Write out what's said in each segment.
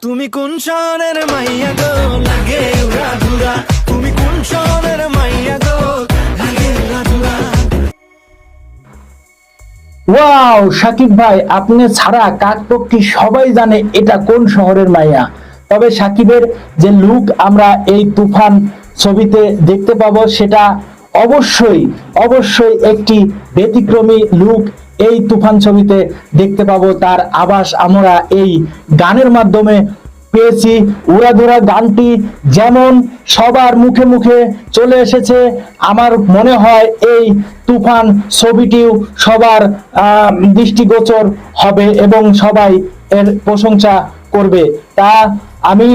তুমি কোন শহরের মাইয়া গো লাগে উড়াধুরা, তুমি কোন শহরের মাইয়া গো লাগে উড়াধুরা। ওয়াও সাকিব ভাই, আপনি ছাড়া কাকপক্ষী সবাই জানে এটা কোন শহরের মাইয়া। তবে সাকিবের যে লুক আমরা এই তুফান ছবিতে দেখতে পাবো সেটা অবশ্যই অবশ্যই একটি ব্যতিক্রমী লুক এই তুফান ছবিতে দেখতে পাবো। তার আভাস আমরা এই গানের মাধ্যমে পেয়েছি। উড়াধুরা গানটি যেমন সবার মুখে মুখে চলে এসেছে, আমার মনে হয় এই তুফান ছবিটিও সবার দৃষ্টিগোচর হবে এবং সবাই এর প্রশংসা করবে। তা আমি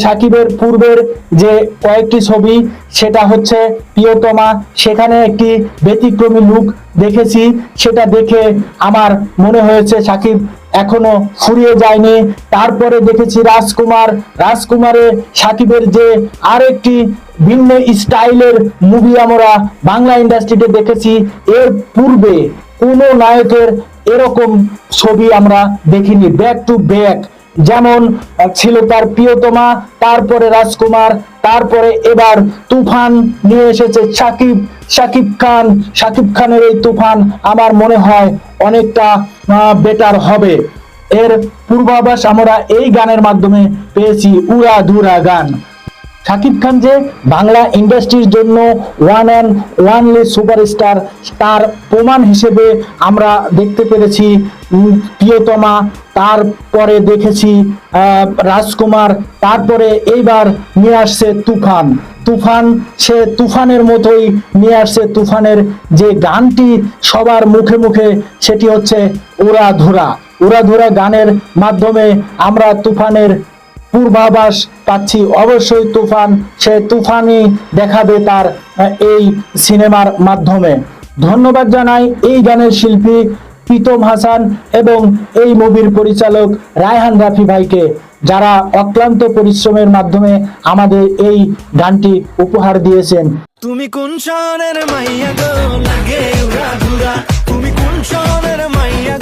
সাকিবের পূর্বের যে কয়েকটি ছবি, সেটা হচ্ছে প্রিয়তমা, সেখানে একটি ব্যতিক্রমী লুক দেখেছি। সেটা দেখে আমার মনে হয়েছে সাকিব এখনো ফুরিয়ে যায়নি। তারপরে দেখেছি রাজকুমার, রাজকুমারে সাকিবের যে আরেকটি ভিন্ন স্টাইলের মুভি আমরা বাংলা ইন্ডাস্ট্রিতে দেখেছি। এর পূর্বে কোনো নায়কের এরকম ছবি আমরা দেখিনি, ব্যাক টু ব্যাক। যেমন ছিল তার প্রিয়তমা, তারপরে রাজকুমার, তারপরে এবার তুফান নিয়ে এসেছে শাকিব খান। শাকিব খানের এই তুফান আমার মনে হয় অনেকটা বেটার হবে। এর পূর্বাভাস আমরা এই গানের মাধ্যমে পেয়েছি, উড়াধুরা গান। শাকিব খান যে বাংলা ইন্ডাস্ট্রির জন্য ওয়ান অ্যান্ড ওয়ানলি সুপারস্টার, তার প্রমাণ হিসেবে আমরা দেখতে পেরেছি প্রিয়তমা, তারপরে দেখেছি রাজকুমার, তারপরে এইবার নিয়ে আসছে তুফান। তুফান সে তুফানের মতোই নিয়ে আসছে। তুফানের যে গানটি সবার মুখে মুখে, সেটি হচ্ছে উড়াধুরা। উড়াধুরা গানের মাধ্যমে আমরা তুফানের পূর্বাভাস পাচ্ছি। অবশ্যই তুফান সে তুফানই দেখাবে তার এই সিনেমার মাধ্যমে। ধন্যবাদ জানাই এই গানের শিল্পী প্রীতম হাসান এবং এই মুভির পরিচালক রায়হান রাফি ভাইকে, যারা অক্লান্ত পরিশ্রমের মাধ্যমে আমাদের এই গানটি উপহার দিয়েছেন। তুমি কোন শহরের মাইয়া গো লাগে উড়াধুরা, তুমি কোন শহরের মাইয়া